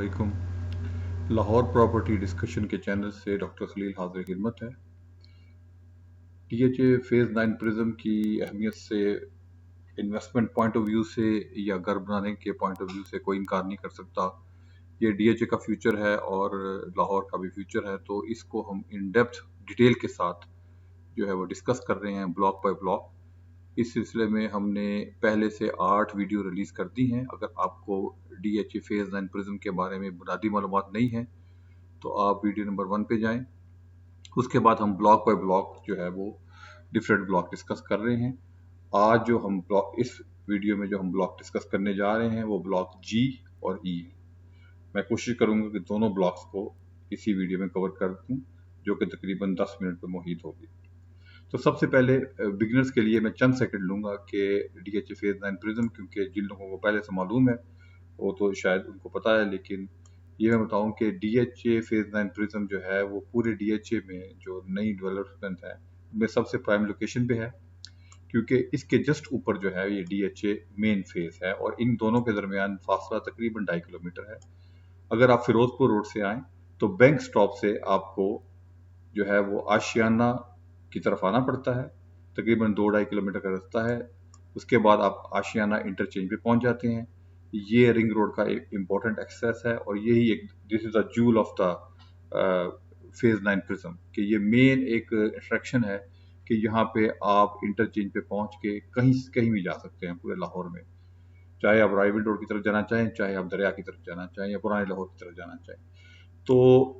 अस्सलामुअलैकुम। Lahore property discussion के channel से डॉक्टर खलील हाजिर खिदमत है। डीएचए फेज़ 9 प्रिज्म की अहमियत से इन्वेस्टमेंट पॉइंट ऑफ व्यू से या घर बनाने के पॉइंट ऑफ व्यू से कोई इनकार नहीं कर सकता। ये डीएचए का फ्यूचर है और लाहौर का भी फ्यूचर है, तो इसको हम इन डेप्थ डिटेल के साथ जो है वो डिस्कस कर रहे हैं ब्लॉक बाय ब्लॉक। इस सिलसिले में हमने पहले से 8 वीडियो रिलीज़ कर दी हैं। अगर आपको डीएचए फेज़ 9 प्रिज्म के बारे में बुनियादी मालूमात नहीं है तो आप वीडियो नंबर 1 पे जाएं। उसके बाद हम ब्लॉक बाय ब्लॉक जो है वो डिफरेंट ब्लॉक डिस्कस कर रहे हैं। आज जो हम ब्लॉक इस वीडियो में जो हम ब्लॉक डिस्कस करने जा रहे हैं वो ब्लॉक जी और ई है। मैं कोशिश करूंगा कि दोनों ब्लॉक्स को इसी वीडियो में कवर कर दूं, जो कि तकरीबन 10 मिनट पर मुहित होगी। तो सबसे पहले बिगिनर्स के लिए मैं चंद सेकंड लूंगा कि डीएचए फेज़ 9 प्रिज्म, क्योंकि जिन लोगों को पहले से मालूम है वो तो शायद उनको पता है, लेकिन ये मैं बताऊं कि डीएचए फेज़ 9 प्रिज्म जो है वो पूरे डीएचए में जो नई डेवलपमेंट है उनमें सबसे प्राइम लोकेशन पे है, क्योंकि इसके जस्ट ऊपर जो है ये डीएचए मेन फेज है और इन दोनों के दरमियान फासला तकरीबन 2.5 किलोमीटर है। अगर आप फिरोजपुर रोड से आएँ तो बैंक स्टॉप से आपको जो है वो आशियाना की तरफ आना पड़ता है। तकरीबन 2-2.5 किलोमीटर का रास्ता है। उसके बाद आप आशियाना इंटरचेंज पे पहुंच जाते हैं। ये रिंग रोड का एक इम्पोर्टेंट एक्सेस है और यही एक this is the joule of the phase 9 prism कि ये मेन एक अट्रैक्शन है कि यहाँ पे आप इंटरचेंज पे पहुंच के कहीं कहीं भी जा सकते हैं पूरे लाहौर में, चाहे आप राइवल रोड की तरफ जाना चाहें, चाहे आप दरिया की तरफ जाना चाहें या पुराने लाहौर की तरफ जाना चाहें। तो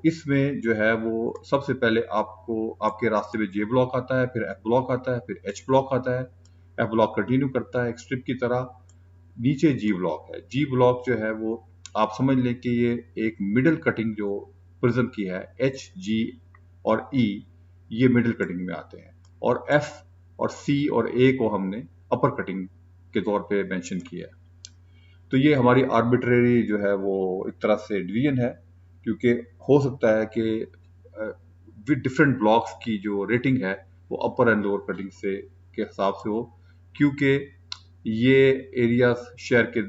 इसमें जो है वो सबसे पहले आपको आपके रास्ते में जे ब्लॉक आता है, फिर एफ ब्लॉक आता है, फिर एच ब्लॉक आता है। एफ ब्लॉक कंटिन्यू करता है एक स्ट्रिप की तरह, नीचे जी ब्लॉक है। जी ब्लॉक जो है वो आप समझ लें कि ये एक मिडिल कटिंग जो प्रिज्म की है, एच जी और ई ये मिडिल कटिंग में आते हैं और एफ और सी और ए को हमने अपर कटिंग के तौर पे मेंशन किया है। तो ये हमारी आर्बिट्रेरी जो है वो एक तरह से डिवीजन है, क्योंकि हो सकता है कि विद डिफरेंट ब्लॉक्स की जो रेटिंग है वो अपर एंड लोअर कटिंग से के हिसाब से हो, क्योंकि ये एरिया शहर के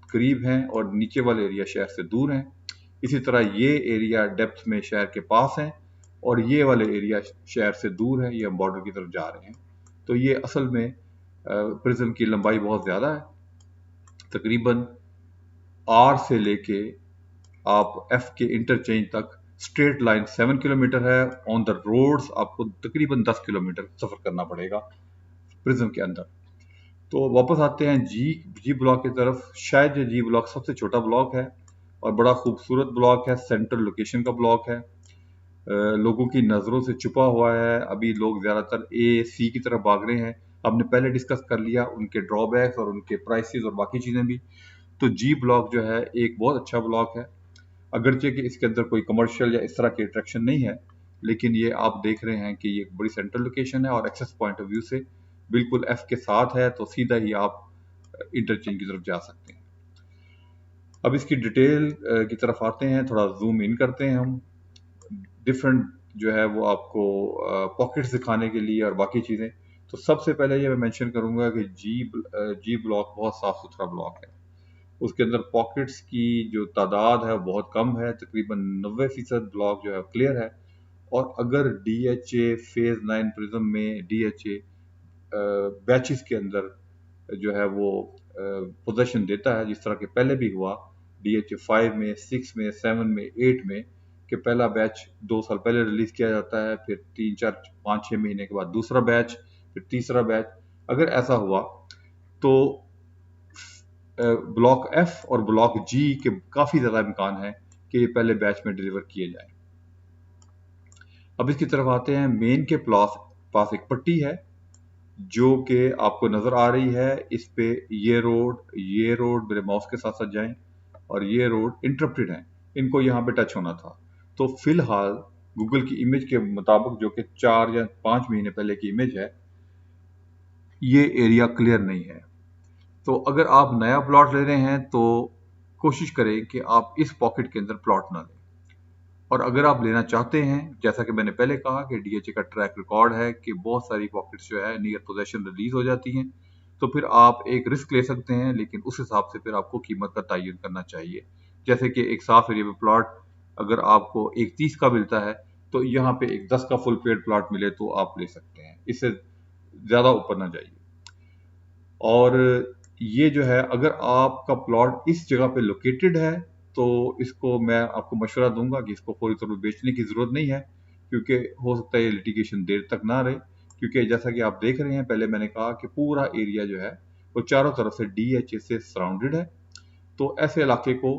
करीब हैं और नीचे वाले एरिया शहर से दूर हैं। इसी तरह ये एरिया डेप्थ में शहर के पास हैं और ये वाले एरिया शहर से दूर हैं, ये हम बॉर्डर की तरफ जा रहे हैं। तो ये असल में प्रिज्म की लंबाई बहुत ज़्यादा है। तकरीबन आर से लेके आप एफ के इंटरचेंज तक स्ट्रेट लाइन 7 किलोमीटर है। ऑन द रोड्स आपको तकरीबन 10 किलोमीटर सफर करना पड़ेगा प्रिज्म के अंदर। तो वापस आते हैं जी ब्लॉक की तरफ। शायद ये जी ब्लॉक सबसे छोटा ब्लॉक है और बड़ा खूबसूरत ब्लॉक है, सेंट्रल लोकेशन का ब्लॉक है, लोगों की नज़रों से छुपा हुआ है। अभी लोग ज़्यादातर ए सी की तरफ भाग रहे हैं। हमने पहले डिस्कस कर लिया उनके ड्रॉबैक्स और उनके प्राइसेस और बाकी चीज़ें भी। तो जी ब्लॉक जो है एक बहुत अच्छा ब्लॉक है, अगरचे कि इसके अंदर कोई कमर्शियल या इस तरह की अट्रैक्शन नहीं है, लेकिन ये आप देख रहे हैं कि ये एक बड़ी सेंट्रल लोकेशन है और एक्सेस पॉइंट ऑफ व्यू से बिल्कुल एफ के साथ है, तो सीधा ही आप इंटरचेंज की तरफ जा सकते हैं। अब इसकी डिटेल की तरफ आते हैं, थोड़ा जूम इन करते हैं हम। डिफरेंट जो है वो आपको पॉकेट्स दिखाने के लिए और बाकी चीज़ें। तो सबसे पहले ये मैं मेंशन करूंगा कि जी ब्लॉक बहुत साफ सुथरा ब्लॉक है। उसके अंदर पॉकेट्स की जो तादाद है वो बहुत कम है, तकरीबन 90% ब्लॉक जो है क्लियर है। और अगर डीएचए फेज 9 प्रिज्म में डीएचए बैचेस के अंदर जो है वो पोजीशन देता है, जिस तरह के पहले भी हुआ डीएचए 5 में, 6 में, 7 में, 8 में, कि पहला बैच 2 साल पहले रिलीज किया जाता है, फिर 3-4-5-6 महीने के बाद दूसरा बैच, फिर तीसरा बैच। अगर ऐसा हुआ तो ब्लॉक एफ और ब्लॉक जी के काफ़ी ज़्यादा इम्कान है कि ये पहले बैच में डिलीवर किए जाएं। अब इसकी तरफ आते हैं। मेन के पास एक पट्टी है जो कि आपको नज़र आ रही है। इस पे ये रोड मेरे माउस के साथ साथ जाएं और ये रोड इंटरप्टेड है, इनको यहाँ पे टच होना था। तो फिलहाल गूगल की इमेज के मुताबिक, जो कि 4 या 5 महीने पहले की इमेज है, ये एरिया क्लियर नहीं है। तो अगर आप नया प्लॉट ले रहे हैं तो कोशिश करें कि आप इस पॉकेट के अंदर प्लॉट ना लें। और अगर आप लेना चाहते हैं, जैसा कि मैंने पहले कहा कि डीएचए का ट्रैक रिकॉर्ड है कि बहुत सारी पॉकेट्स जो है नियर पोजेशन रिलीज हो जाती हैं, तो फिर आप एक रिस्क ले सकते हैं, लेकिन उस हिसाब से फिर आपको कीमत का तयन करना चाहिए जैसे कि एक साफ एरिया में प्लॉट अगर आपको एक 30 का मिलता है तो यहाँ पे एक 10 का फुल पेड प्लॉट मिले तो आप ले सकते हैं, इससे ज़्यादा ऊपर ना जाइए। और ये जो है अगर आपका प्लॉट इस जगह पे लोकेटेड है तो इसको मैं आपको मशवरा दूंगा कि इसको फौरी तौर पर बेचने की ज़रूरत नहीं है, क्योंकि हो सकता है ये लिटिगेशन देर तक ना रहे। क्योंकि जैसा कि आप देख रहे हैं, पहले मैंने कहा कि पूरा एरिया जो है वो चारों तरफ से डीएचए से सराउंडेड है। तो ऐसे इलाके को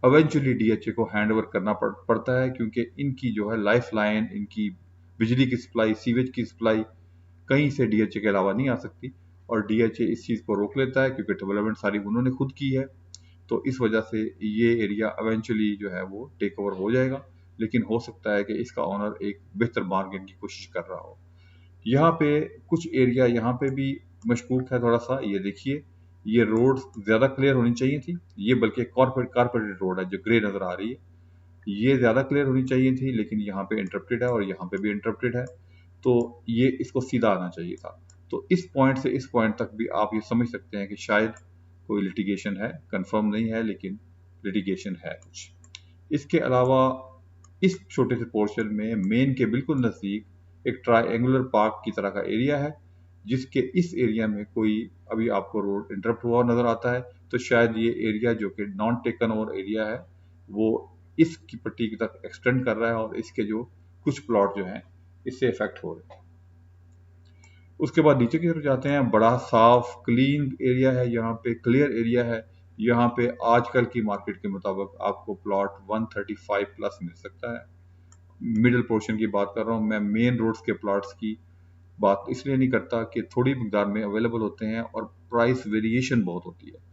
इवेंचुअली डीएचए को हैंड ओवर करना पड़ता है, क्योंकि इनकी जो है लाइफ लाइन, इनकी बिजली की सप्लाई, सीवेज की सप्लाई कहीं से डीएचए के अलावा नहीं आ सकती। और डीएचए इस चीज़ को रोक लेता है क्योंकि डेवलपमेंट सारी उन्होंने खुद की है। तो इस वजह से ये एरिया इवेंचुअली जो है वो टेक ओवर हो जाएगा, लेकिन हो सकता है कि इसका ऑनर एक बेहतर बार्गेन की कोशिश कर रहा हो। यहाँ पे कुछ एरिया यहाँ पे भी मशकूक है थोड़ा सा। ये देखिए, ये रोड ज़्यादा क्लियर होनी चाहिए थी, ये बल्कि कारपेटेड रोड है जो ग्रे नज़र आ रही है, ये ज़्यादा क्लियर होनी चाहिए थी, लेकिन यहाँ पे इंटरप्टेड है और यहाँ पे भी इंटरप्टेड है। तो ये इसको सीधा आना चाहिए था। तो इस पॉइंट से इस पॉइंट तक भी आप ये समझ सकते हैं कि शायद कोई लिटिगेशन है, कंफर्म नहीं है लेकिन लिटिगेशन है कुछ। इसके अलावा इस छोटे से पोर्शन में मेन के बिल्कुल नज़दीक एक ट्रायंगुलर पार्क की तरह का एरिया है, जिसके इस एरिया में कोई अभी आपको रोड इंटरप्ट हुआ नज़र आता है। तो शायद ये एरिया जो कि नॉन टेकन ओवर एरिया है वो इसकी पट्टी तक एक्सटेंड कर रहा है और इसके जो कुछ प्लॉट जो हैं इससे इफेक्ट हो रहे हैं। उसके बाद नीचे की तरफ जाते हैं, बड़ा साफ क्लीन एरिया है, यहाँ पे क्लियर एरिया है। यहाँ पे आजकल की मार्केट के मुताबिक आपको प्लॉट 135 प्लस मिल सकता है। मिडिल पोर्शन की बात कर रहा हूँ मैं, मेन रोड्स के प्लॉट्स की बात इसलिए नहीं करता कि थोड़ी मिकदार में अवेलेबल होते हैं और प्राइस वेरिएशन बहुत होती है।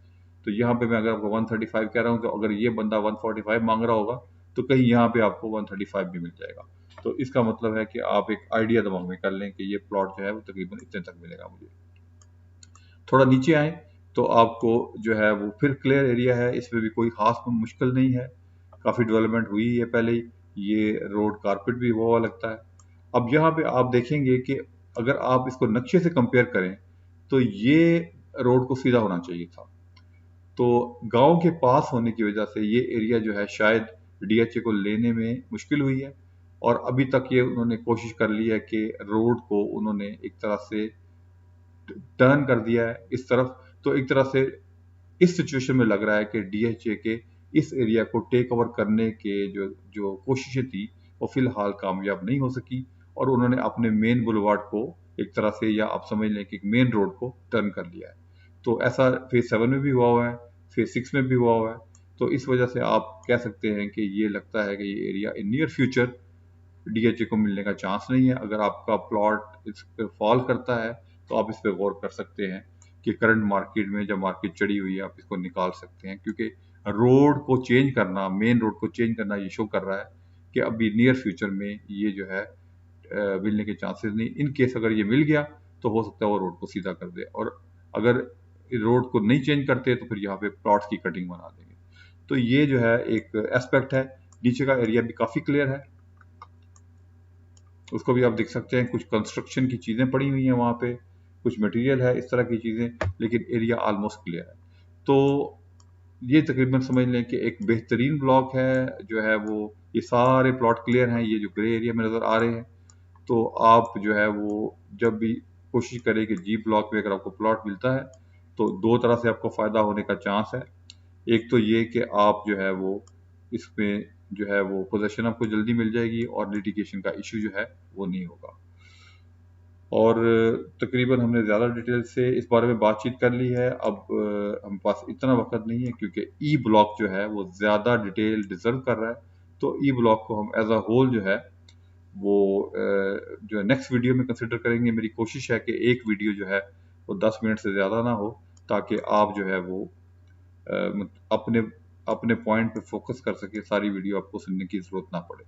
तो यहाँ पे मैं अगर आपको 135 कह रहा हूँ तो अगर ये बंदा 145 मांग रहा होगा तो कहीं यहाँ पे आपको 135 भी मिल जाएगा। तो इसका मतलब है कि आप एक आइडिया दिमाग में कर लें कि ये प्लॉट जो है वो तकरीबन इतने तक मिलेगा मुझे। थोड़ा नीचे आए तो आपको जो है वो फिर क्लियर एरिया है, इसमें भी कोई खास मुश्किल नहीं है, काफ़ी डेवलपमेंट हुई है पहले ही। ये रोड कारपेट भी हुआ लगता है। अब यहाँ पे आप देखेंगे कि अगर आप इसको नक्शे से कंपेयर करें तो ये रोड को सीधा होना चाहिए था। तो गांव के पास होने की वजह से ये एरिया जो है शायद डीएचए को लेने में मुश्किल हुई है। और अभी तक ये उन्होंने कोशिश कर ली है कि रोड को उन्होंने एक तरह से टर्न कर दिया है इस तरफ। तो एक तरह से इस सिचुएशन में लग रहा है कि डीएचए के इस एरिया को टेक ओवर करने के जो जो कोशिशें थी वो फिलहाल कामयाब नहीं हो सकी, और उन्होंने अपने मेन बुलवार्ड को एक तरह से, या आप समझ लें कि मेन रोड को टर्न कर लिया है। तो ऐसा फेज 7 में भी हुआ है, फेज 6 में भी हुआ है। तो इस वजह से आप कह सकते हैं कि ये लगता है कि ये area in near future DHA को मिलने का चांस नहीं है। अगर आपका प्लॉट इस पे फॉल करता है तो आप इस पे गौर कर सकते हैं कि करंट मार्केट में जब मार्केट चढ़ी हुई है आप इसको निकाल सकते हैं, क्योंकि रोड को चेंज करना, मेन रोड को चेंज करना ये शो कर रहा है कि अभी नियर फ्यूचर में ये जो है मिलने के चांसेस नहीं। इन केस अगर ये मिल गया तो हो सकता है वो रोड को सीधा कर दे, और अगर रोड को नहीं चेंज करते तो फिर यहाँ पे प्लॉट्स की कटिंग बना देंगे। तो ये जो है एक एस्पेक्ट है। नीचे का एरिया भी काफ़ी क्लियर है, उसको भी आप देख सकते हैं। कुछ कंस्ट्रक्शन की चीज़ें पड़ी हुई हैं वहाँ पे, कुछ मटेरियल है, इस तरह की चीज़ें, लेकिन एरिया ऑलमोस्ट क्लियर है। तो ये तकरीबन समझ लें कि एक बेहतरीन ब्लॉक है जो है वो, ये सारे प्लॉट क्लियर हैं, ये जो ग्रे एरिया में नज़र आ रहे हैं। तो आप जो है वो जब भी कोशिश करें कि जी ब्लॉक में अगर आपको प्लॉट मिलता है तो दो तरह से आपको फ़ायदा होने का चांस है। एक तो ये कि आप जो है वो इसमें जो है वो पोजीशन आपको जल्दी मिल जाएगी और लिटिगेशन का इशू जो है वो नहीं होगा। और तकरीबन हमने ज़्यादा डिटेल से इस बारे में बातचीत कर ली है। अब हम पास इतना वक्त नहीं है क्योंकि ई ब्लॉक जो है वो ज़्यादा डिटेल डिज़र्व कर रहा है। तो ई ब्लॉक को हम एज अ होल जो है वो जो नेक्स्ट वीडियो में कंसिडर करेंगे। मेरी कोशिश है कि एक वीडियो जो है वो 10 मिनट से ज़्यादा ना हो, ताकि आप जो है वो अपने अपने पॉइंट पे फोकस कर सके, सारी वीडियो आपको सुनने की ज़रूरत ना पड़े।